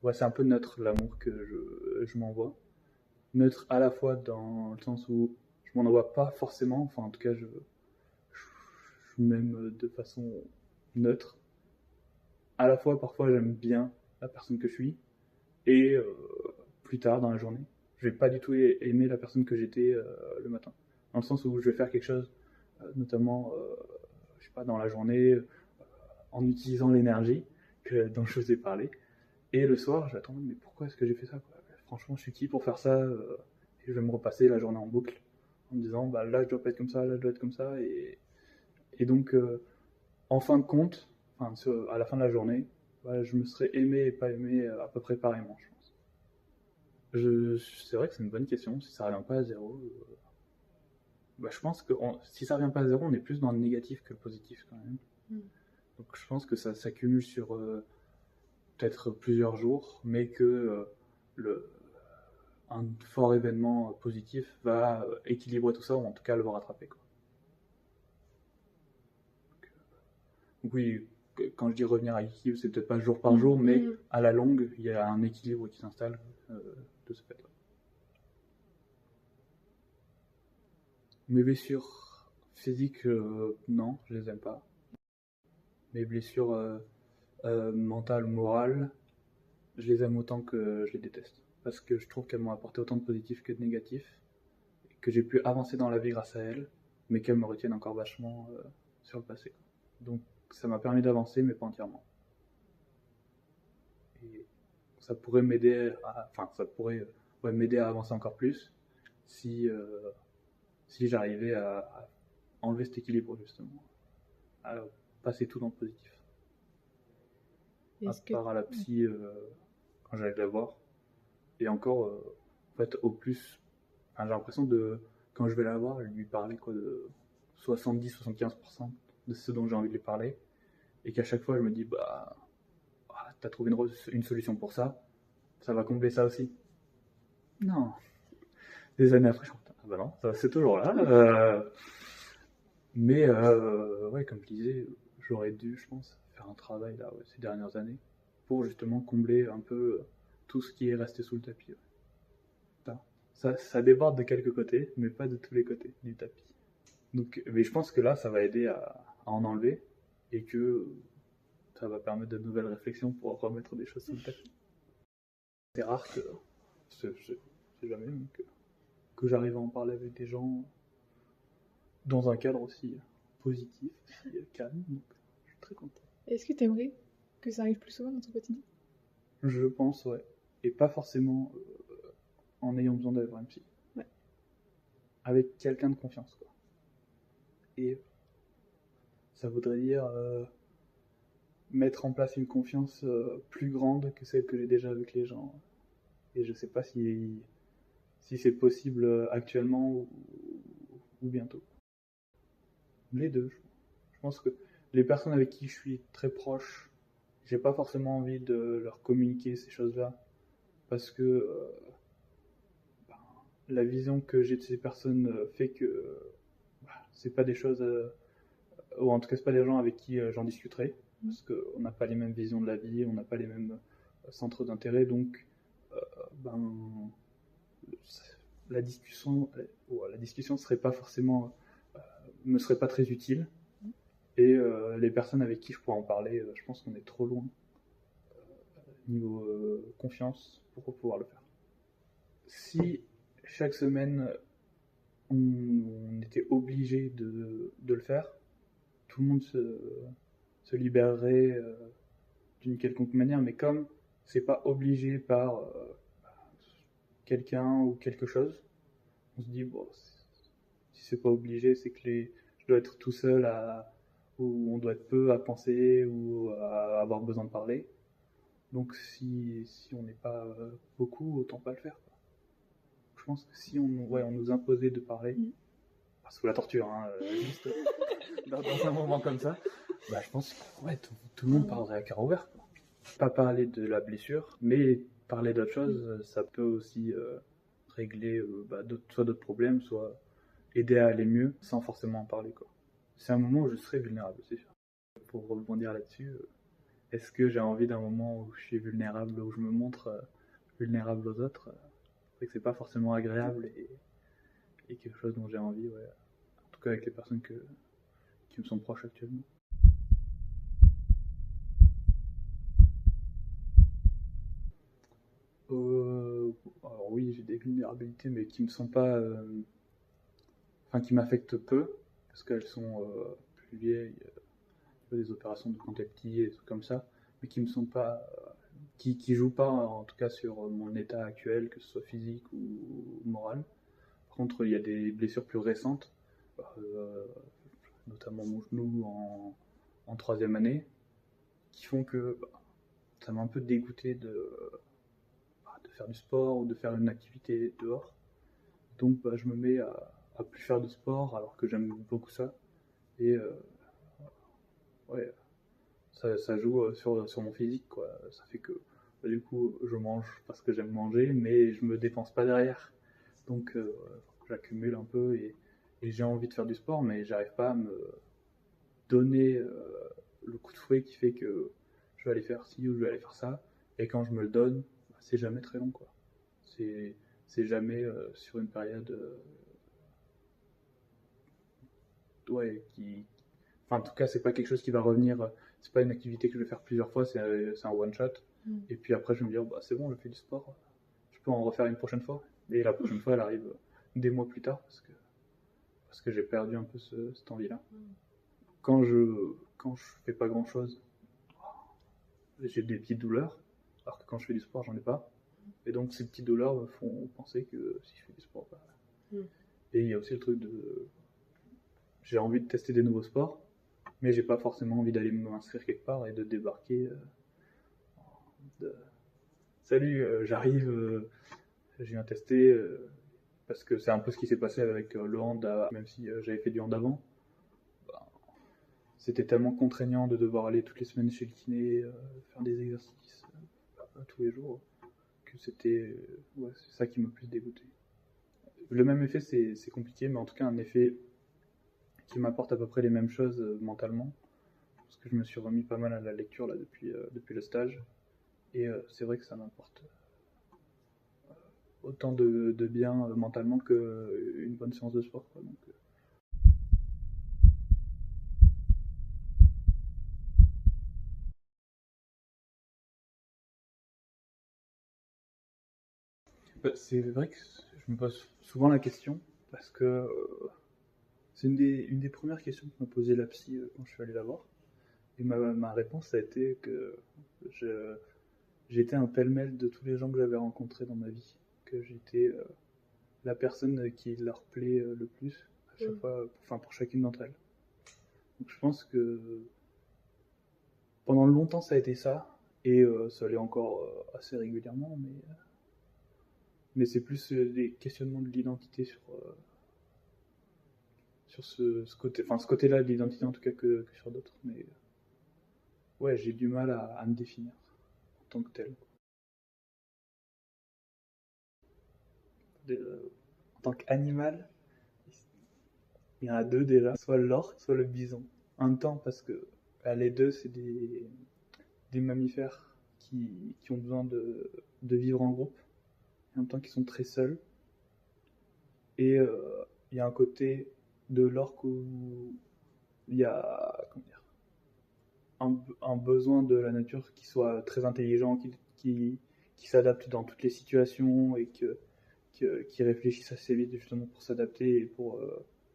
Ouais, c'est un peu neutre l'amour que je m'envoie. Neutre à la fois dans le sens où je m'en envoie pas forcément, enfin en tout cas je m'aime de façon neutre. À la fois parfois j'aime bien la personne que je suis et plus tard dans la journée, je vais pas du tout aimer la personne que j'étais le matin. Dans le sens où je vais faire quelque chose, notamment, je sais pas, dans la journée, en utilisant l'énergie dont je vous ai parlé. Et le soir, je vais attendre, mais pourquoi est-ce que j'ai fait ça quoi. Franchement, je suis qui pour faire ça et je vais me repasser la journée en boucle en me disant, bah là je dois pas être comme ça, là je dois être comme ça. Et donc, en fin de compte, enfin, à la fin de la journée, bah, je me serais aimé et pas aimé à peu près pareillement, je pense. C'est vrai que c'est une bonne question. Si ça revient pas à zéro, bah, je pense que si ça revient pas à zéro, on est plus dans le négatif que le positif quand même. Donc je pense que ça s'accumule sur peut-être plusieurs jours, mais que le, un fort événement positif va équilibrer tout ça, ou en tout cas le va rattraper, quoi. Donc oui, quand je dis revenir à l'équilibre, c'est peut-être pas jour par jour, mais à la longue, il y a un équilibre qui s'installe de ce fait-là. Mes blessures physiques, non, je les aime pas. Mes blessures mentales, morales, je les aime autant que je les déteste. Parce que je trouve qu'elles m'ont apporté autant de positifs que de négatifs, que j'ai pu avancer dans la vie grâce à elles, mais qu'elles me retiennent encore vachement sur le passé. Donc ça m'a permis d'avancer, mais pas entièrement. Et ça pourrait m'aider ça pourrait m'aider à avancer encore plus si, si j'arrivais à enlever cet équilibre justement, à passer tout dans le positif. À part à la psy quand j'allais la voir. Et encore, en fait, au plus, enfin, j'ai l'impression de, quand je vais la voir, lui parler quoi, de 70-75% de ce dont j'ai envie de lui parler. Et qu'à chaque fois, je me dis, bah, t'as trouvé une solution pour ça, ça va combler ça aussi. Non. Des années après, je me dis, ah bah non, c'est toujours là. Mais, ouais, comme je disais, j'aurais dû, je pense, faire un travail là, ouais, ces dernières années pour justement combler un peu tout ce qui est resté sous le tapis. Ouais. Ça déborde de quelques côtés, mais pas de tous les côtés du tapis. Donc, mais je pense que là, ça va aider à en enlever et que ça va permettre de nouvelles réflexions pour remettre des choses sous le tapis. C'est rare que, c'est jamais, que j'arrive à en parler avec des gens dans un cadre aussi positif, aussi calme. Donc, je suis très content. Est-ce que tu aimerais que ça arrive plus souvent dans ton quotidien? Je pense, ouais. Et pas forcément en ayant besoin d'avoir un psy. Ouais. Avec quelqu'un de confiance, quoi. Et ça voudrait dire mettre en place une confiance plus grande que celle que j'ai déjà avec les gens. Et je sais pas si c'est possible actuellement ou bientôt. Les deux. Je pense que les personnes avec qui je suis très proche, j'ai pas forcément envie de leur communiquer ces choses-là parce que ben, la vision que j'ai de ces personnes fait que c'est pas des choses, ou en tout cas c'est pas des gens avec qui j'en discuterai parce qu'on n'a pas les mêmes visions de la vie, on n'a pas les mêmes centres d'intérêt, donc ben, la discussion, la discussion serait pas forcément, me serait pas très utile. Et les personnes avec qui je pourrais en parler, je pense qu'on est trop loin niveau confiance pour pouvoir le faire. Si chaque semaine on était obligé de le faire, tout le monde se libérerait d'une quelconque manière, mais comme c'est pas obligé par quelqu'un ou quelque chose, on se dit bon, si c'est pas obligé, c'est que je dois être tout seul ou on doit être peu à penser ou à avoir besoin de parler. Donc si on n'est pas beaucoup, autant pas le faire, quoi. Je pense que si on nous imposait de parler, sous la torture, hein, juste dans un moment comme ça, bah, je pense que ouais, tout le monde parlerait à cœur ouvert, quoi. Pas parler de la blessure, mais parler d'autre chose, ça peut aussi régler soit d'autres problèmes, soit aider à aller mieux sans forcément en parler, quoi. C'est un moment où je serais vulnérable, c'est sûr. Pour rebondir là-dessus, est-ce que j'ai envie d'un moment où je suis vulnérable, où je me montre vulnérable aux autres? C'est que c'est pas forcément agréable et quelque chose dont j'ai envie, ouais. En tout cas avec les personnes qui me sont proches actuellement. Alors oui, j'ai des vulnérabilités, mais qui me sont pas, enfin qui m'affectent peu, parce qu'elles sont plus vieilles, des opérations de quand t'es petit et des trucs comme ça, mais qui me sont pas, qui jouent pas en tout cas sur mon état actuel, que ce soit physique ou moral. Par contre, il y a des blessures plus récentes, euh, notamment mon genou en troisième année, qui font que ça m'a un peu dégoûté de faire du sport ou de faire une activité dehors. Donc je me mets à plus faire de sport alors que j'aime beaucoup ça. Et ouais, ça joue sur mon physique, quoi. Ça fait que du coup je mange parce que j'aime manger, mais je me dépense pas derrière. Donc j'accumule un peu et j'ai envie de faire du sport, mais j'arrive pas à me donner le coup de fouet qui fait que je vais aller faire ci ou je vais aller faire ça. Et quand je me le donne, c'est jamais très long, quoi. C'est, c'est jamais sur une période ouais, enfin, en tout cas, c'est pas quelque chose qui va revenir. C'est pas une activité que je vais faire plusieurs fois, c'est un one shot. Et puis après, je vais me dire, bah, c'est bon, je fais du sport, je peux en refaire une prochaine fois. Et la prochaine fois, elle arrive des mois plus tard parce que j'ai perdu un peu cette envie-là. Quand je fais pas grand chose, j'ai des petites douleurs, alors que quand je fais du sport, j'en ai pas. Et donc, ces petites douleurs me font penser que si je fais du sport, bah... Et il y a aussi le truc de. J'ai envie de tester des nouveaux sports, mais j'ai pas forcément envie d'aller m'inscrire quelque part et de débarquer. De... Salut, j'arrive, je viens tester, parce que c'est un peu ce qui s'est passé avec le hand, même si j'avais fait du hand avant. Bah, c'était tellement contraignant de devoir aller toutes les semaines chez le kiné, faire des exercices tous les jours, que c'était ouais, c'est ça qui m'a plus dégoûté. Le même effet, c'est compliqué, mais en tout cas un effet qui m'apporte à peu près les mêmes choses mentalement, parce que je me suis remis pas mal à la lecture là depuis le stage, et c'est vrai que ça m'apporte autant de bien mentalement qu'une bonne séance de sport, quoi. Donc, c'est vrai que je me pose souvent la question, parce que c'est une des premières questions que m'a posé la psy quand je suis allé la voir. Et ma réponse a été que je, j'étais un pêle-mêle de tous les gens que j'avais rencontrés dans ma vie. Que j'étais la personne qui leur plaît le plus à chaque fois, enfin pour chacune d'entre elles. Donc je pense que pendant longtemps ça a été ça, et ça l'est encore assez régulièrement, mais c'est plus des questionnements de l'identité sur ce côté, enfin ce côté-là de l'identité en tout cas que sur d'autres. Mais ouais, j'ai du mal à me définir en tant que tel. En tant qu'animal, il y en a deux déjà, soit l'orque, soit le bison. En même temps, parce que les deux, c'est des mammifères qui ont besoin de vivre en groupe, et en même temps qui sont très seuls. Et il y a un côté de l'orque où il y a comment dire, un besoin de la nature qui soit très intelligent, qui s'adapte dans toutes les situations et qui réfléchisse assez vite justement pour s'adapter et pour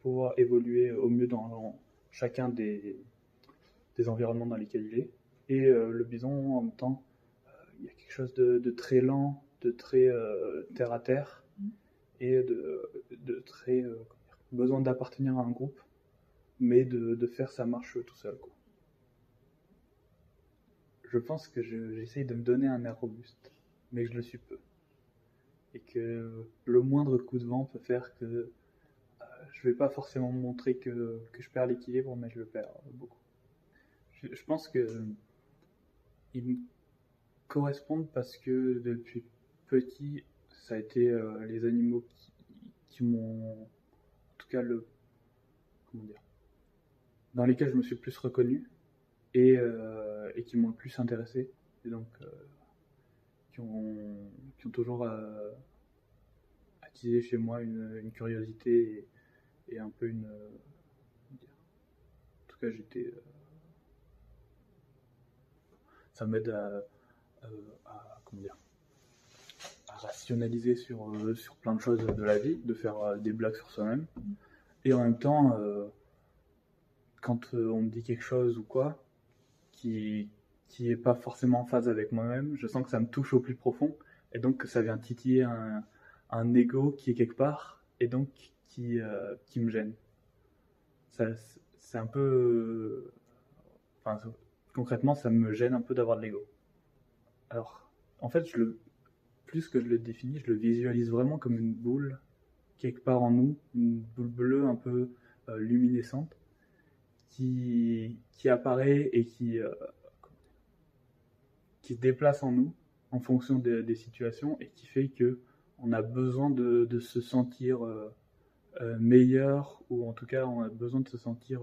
pouvoir évoluer au mieux dans chacun des environnements dans lesquels il est. Et le bison, en même temps, il y a quelque chose de très lent, de très terre à terre, et de très besoin d'appartenir à un groupe, mais de faire sa marche tout seul, quoi. Je pense que j'essaye de me donner un air robuste, mais que je le suis peu. Et que le moindre coup de vent peut faire que je vais pas forcément montrer que je perds l'équilibre, mais je le perds beaucoup. Je pense que ils me correspondent parce que depuis petit, ça a été les animaux qui m'ont, en tout cas, comment dire, dans lesquels je me suis plus reconnu. Et et qui m'ont le plus intéressé, et donc qui ont toujours attisé chez moi une curiosité et un peu une. En tout cas, ça m'aide comment dire, à rationaliser sur plein de choses de la vie, de faire des blagues sur soi-même. Et en même temps, quand on me dit quelque chose ou quoi, qui est pas forcément en phase avec moi-même, je sens que ça me touche au plus profond, et donc que ça vient titiller un ego qui est quelque part, et donc qui me gêne. C'est un peu... Enfin, concrètement, ça me gêne un peu d'avoir de l'ego. Alors, en fait, plus que je le définis, je le visualise vraiment comme une boule quelque part en nous, une boule bleue un peu luminescente, qui apparaît et qui se déplace en nous en fonction des situations, et qui fait que on a besoin de se sentir meilleur, ou en tout cas on a besoin de se sentir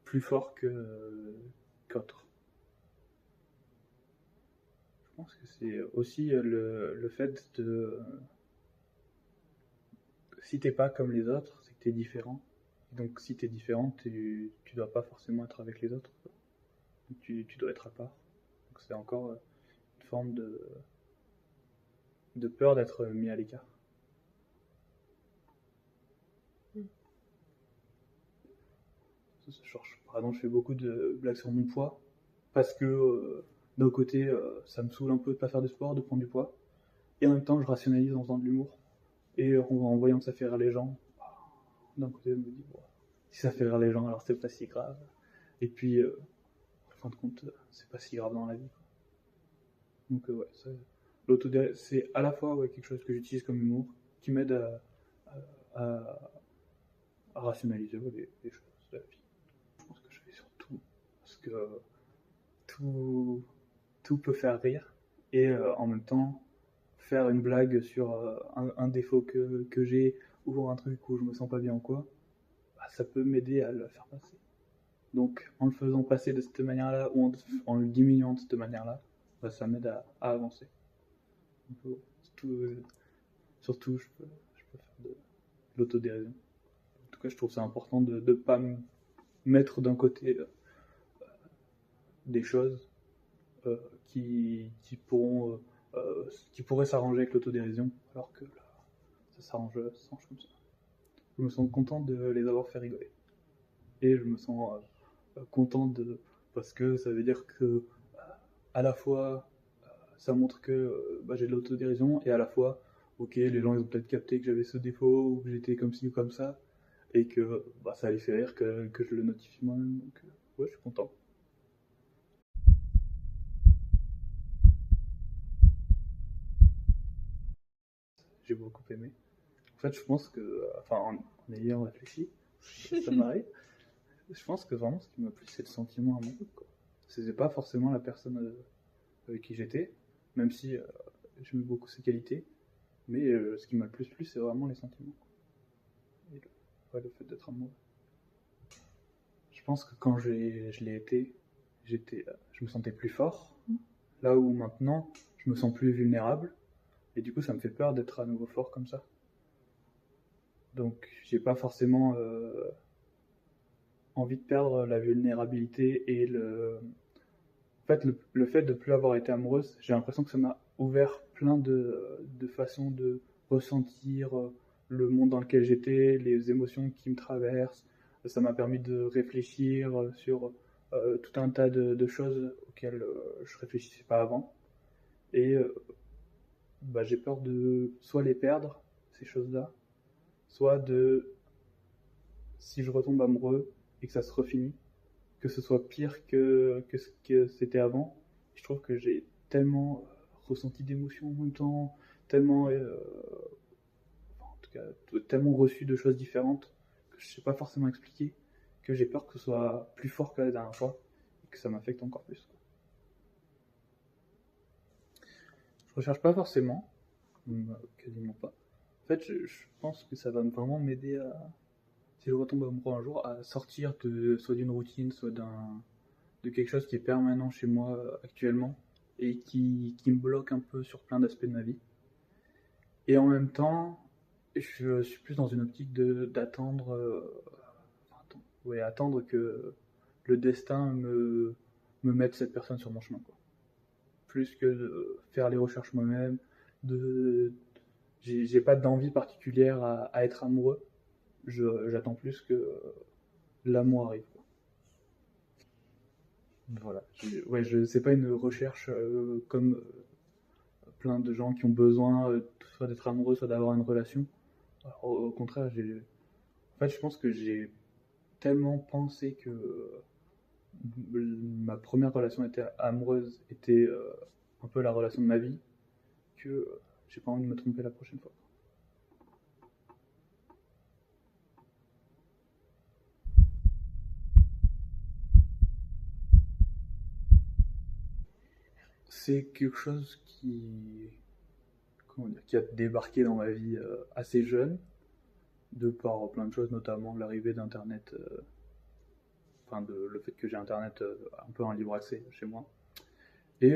plus fort qu'autre. Je pense que c'est aussi le fait de... Si t'es pas comme les autres, c'est que t'es différent. Donc si t'es différent, tu dois pas forcément être avec les autres. Tu dois être à part. Donc c'est encore une forme de peur d'être mis à l'écart. Par exemple, je fais beaucoup de blagues sur mon poids, parce que d'un côté, ça me saoule un peu de pas faire de sport, de prendre du poids, et en même temps, je rationalise en faisant de l'humour, et en voyant que ça fait rire les gens. D'un côté, je me dis, bon, si ça fait rire les gens, alors c'est pas si grave. Et puis, en fin de compte, c'est pas si grave dans la vie. Donc, ouais, c'est à la fois quelque chose que j'utilise comme humour, qui m'aide à rationaliser les choses de la vie. Je pense que je fais sur tout, parce que tout peut faire rire, et en même temps, faire une blague sur un défaut que j'ai, ou un truc où je me sens pas bien ou quoi, bah, ça peut m'aider à le faire passer. Donc en le faisant passer de cette manière-là, ou en le diminuant de cette manière-là, bah, ça m'aide à avancer. Donc, surtout, je peux faire de l'autodérision. En tout cas, je trouve ça important de ne pas mettre d'un côté des choses qui pourraient s'arranger avec l'autodérision, alors que là, ça s'arrange comme ça. Je me sens content de les avoir fait rigoler. Et je me sens content parce que ça veut dire que à la fois ça montre que j'ai de l'autodérision, et à la fois, ok, les gens ils ont peut-être capté que j'avais ce défaut, ou que j'étais comme ci ou comme ça, et que ça les fait rire que je le notifie moi-même. Donc ouais, je suis content. J'ai beaucoup aimé. En fait, je pense que, en ayant réfléchi, ça m'arrive, je pense que vraiment ce qui m'a plu, c'est le sentiment amoureux, quoi. C'est pas forcément la personne avec qui j'étais, même si j'aime beaucoup ses qualités, mais ce qui m'a le plus plu, c'est vraiment les sentiments. Et le fait d'être amoureux. Je pense que quand je l'ai été, je me sentais plus fort, là où maintenant, je me sens plus vulnérable, et du coup, ça me fait peur d'être à nouveau fort comme ça. Donc, j'ai pas forcément envie de perdre la vulnérabilité et en fait, le fait de plus avoir été amoureuse, j'ai l'impression que ça m'a ouvert plein de façons de ressentir le monde dans lequel j'étais, les émotions qui me traversent. Ça m'a permis de réfléchir sur tout un tas de choses auxquelles je réfléchissais pas avant. Et j'ai peur de soit les perdre, ces choses-là, soit si je retombe amoureux et que ça se refinit, que ce soit pire que ce que c'était avant. Je trouve que j'ai tellement ressenti d'émotions en même temps, tellement, en tout cas, tellement reçu de choses différentes que je ne sais pas forcément expliquer, que j'ai peur que ce soit plus fort que la dernière fois et que ça m'affecte encore plus. Je recherche pas forcément, quasiment pas. En fait, je pense que ça va vraiment m'aider à, si je retombe amoureux un jour, à sortir soit d'une routine, soit de quelque chose qui est permanent chez moi actuellement et qui me bloque un peu sur plein d'aspects de ma vie. Et en même temps, je suis plus dans une optique d'attendre, ouais, attendre que le destin me mette cette personne sur mon chemin, quoi. Plus que de faire les recherches moi-même, de, j'ai pas d'envie particulière à être amoureux. J'attends plus que l'amour arrive, quoi. Voilà. Ouais, c'est pas une recherche comme plein de gens qui ont besoin soit d'être amoureux, soit d'avoir une relation. Alors, au contraire, en fait, je pense que j'ai tellement pensé que ma première relation amoureuse était un peu la relation de ma vie que j'ai pas envie de me tromper la prochaine fois. C'est quelque chose qui a débarqué dans ma vie assez jeune, de par plein de choses, notamment l'arrivée d'Internet, le fait que j'ai Internet un peu en libre accès chez moi. Et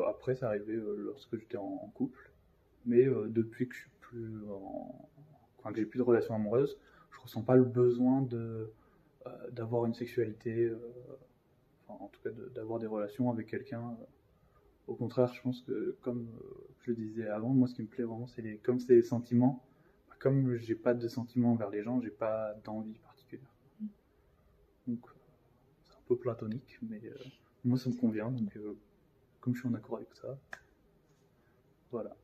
après, c'est arrivé lorsque j'étais en couple. Mais depuis que je suis que j'ai plus de relations amoureuses, je ressens pas le besoin d'avoir une sexualité, en tout cas d'avoir des relations avec quelqu'un. Au contraire, je pense que, comme je le disais avant, moi ce qui me plaît vraiment, comme c'est les sentiments. Comme j'ai pas de sentiments envers les gens, j'ai pas d'envie particulière. Donc c'est un peu platonique, mais moi ça me convient. Donc comme je suis en accord avec ça, voilà.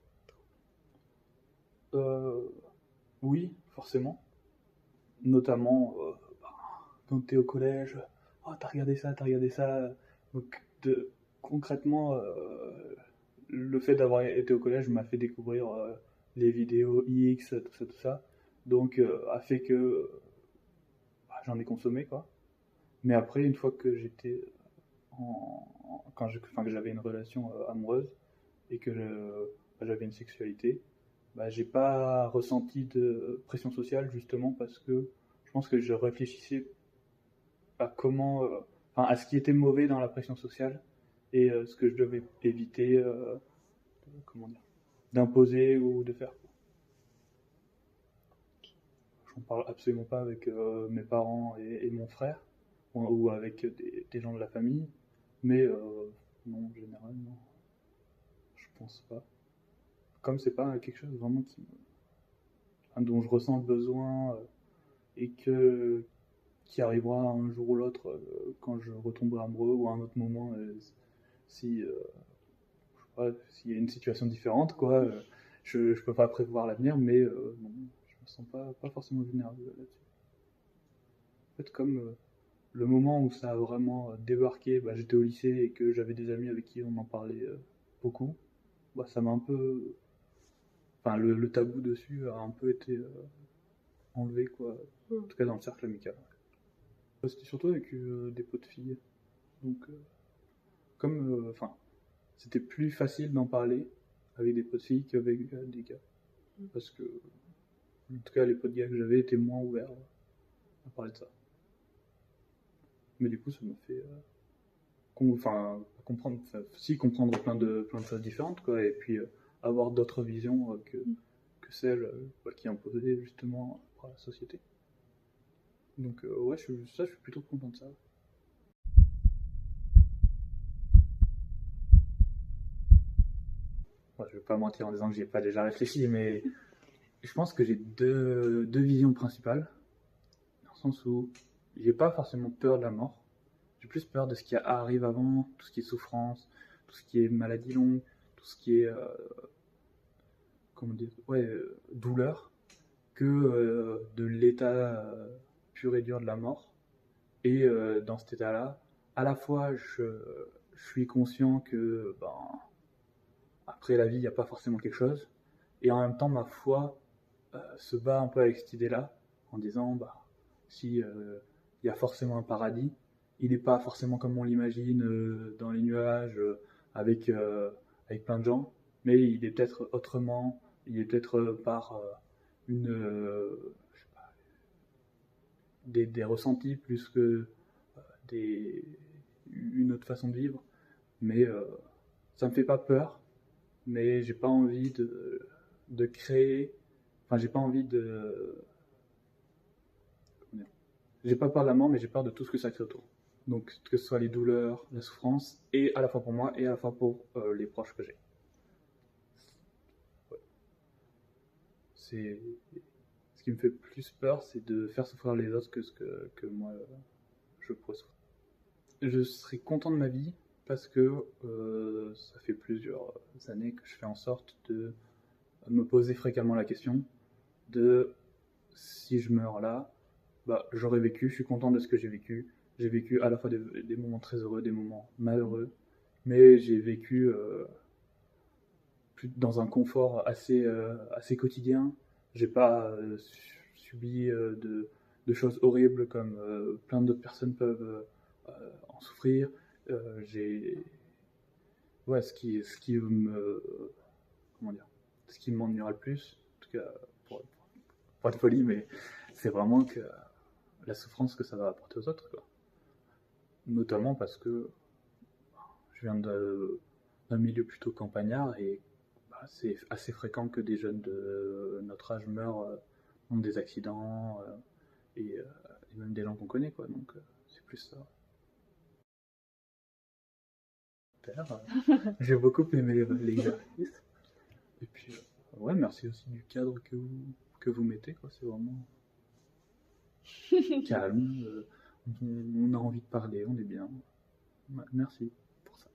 Oui, forcément. Notamment quand t'es au collège, oh t'as regardé ça, t'as regardé ça. Donc concrètement, le fait d'avoir été au collège m'a fait découvrir les vidéos X, tout ça. Donc a fait que j'en ai consommé, quoi. Mais après, une fois que j'étais que j'avais une relation amoureuse et que j'avais une sexualité, j'ai pas ressenti de pression sociale justement parce que je pense que je réfléchissais à à ce qui était mauvais dans la pression sociale et ce que je devais éviter, comment dire, d'imposer ou de faire. J'en parle absolument pas avec mes parents et mon frère ou avec des gens de la famille, mais non, en général, non, je pense pas. Comme c'est pas quelque chose vraiment dont je ressens le besoin et qui arrivera un jour ou l'autre quand je retomberai amoureux ou à un autre moment si s'il y a une situation différente, quoi. Je peux pas prévoir l'avenir, mais non, je me sens pas forcément vulnérable là-dessus. En fait, comme le moment où ça a vraiment débarqué, j'étais au lycée et que j'avais des amis avec qui on en parlait beaucoup, ça m'a un peu. Enfin, le tabou dessus a un peu été enlevé, quoi. En tout cas, dans le cercle amical. C'était surtout avec des potes filles. Donc, c'était plus facile d'en parler avec des potes filles qu'avec des gars. Parce que, en tout cas, les potes gars que j'avais étaient moins ouverts à parler de ça. Mais du coup, ça m'a fait comprendre plein de choses différentes, quoi. Et puis, avoir d'autres visions que celles qui imposaient justement par la société. Donc, ouais, je suis plutôt content de ça. Ouais, je vais pas mentir en disant que j'y ai pas déjà réfléchi, mais je pense que j'ai deux visions principales. Dans le sens où j'ai pas forcément peur de la mort. J'ai plus peur de ce qui arrive avant, tout ce qui est souffrance, tout ce qui est maladie longue, tout ce qui est douleur, que de l'état pur et dur de la mort. Et dans cet état-là, à la fois je suis conscient que après la vie, il n'y a pas forcément quelque chose, et en même temps ma foi se bat un peu avec cette idée-là, en disant si il y a forcément un paradis, il n'est pas forcément comme on l'imagine dans les nuages avec plein de gens, mais il est peut-être autrement, il est peut-être par une je sais pas, des ressentis plus que des, autre façon de vivre, mais ça me fait pas peur, mais j'ai pas envie de créer, enfin j'ai pas envie de, comment dire, j'ai pas peur de la mort, mais j'ai peur de tout ce que ça crée autour. Donc que ce soit les douleurs, la souffrance, et à la fois pour moi et à la fois pour les proches que j'ai. Ouais. C'est ce qui me fait plus peur, c'est de faire souffrir les autres que ce que moi je pourrais souffrir. Je serais content de ma vie parce que ça fait plusieurs années que je fais en sorte de me poser fréquemment la question de si je meurs là, bah, j'aurais vécu, je suis content de ce que j'ai vécu. J'ai vécu à la fois des moments très heureux, des moments malheureux, mais j'ai vécu dans un confort assez quotidien. J'ai pas subi de choses horribles comme plein d'autres personnes peuvent en souffrir. J'ai ouais, ce qui me comment dire, ce qui m'ennuiera le plus, en tout cas pour pas de folie, mais c'est vraiment que la souffrance que ça va apporter aux autres, quoi. Notamment parce que je viens d'un milieu plutôt campagnard et bah, c'est assez fréquent que des jeunes de notre âge meurent dans des accidents et même des gens qu'on connaît, quoi. Donc c'est plus ça. Super. J'ai beaucoup aimé l'exercice. Et puis, ouais, merci aussi du cadre que vous mettez, quoi. C'est vraiment calme. On a envie de parler, on est bien. Ouais, merci pour ça.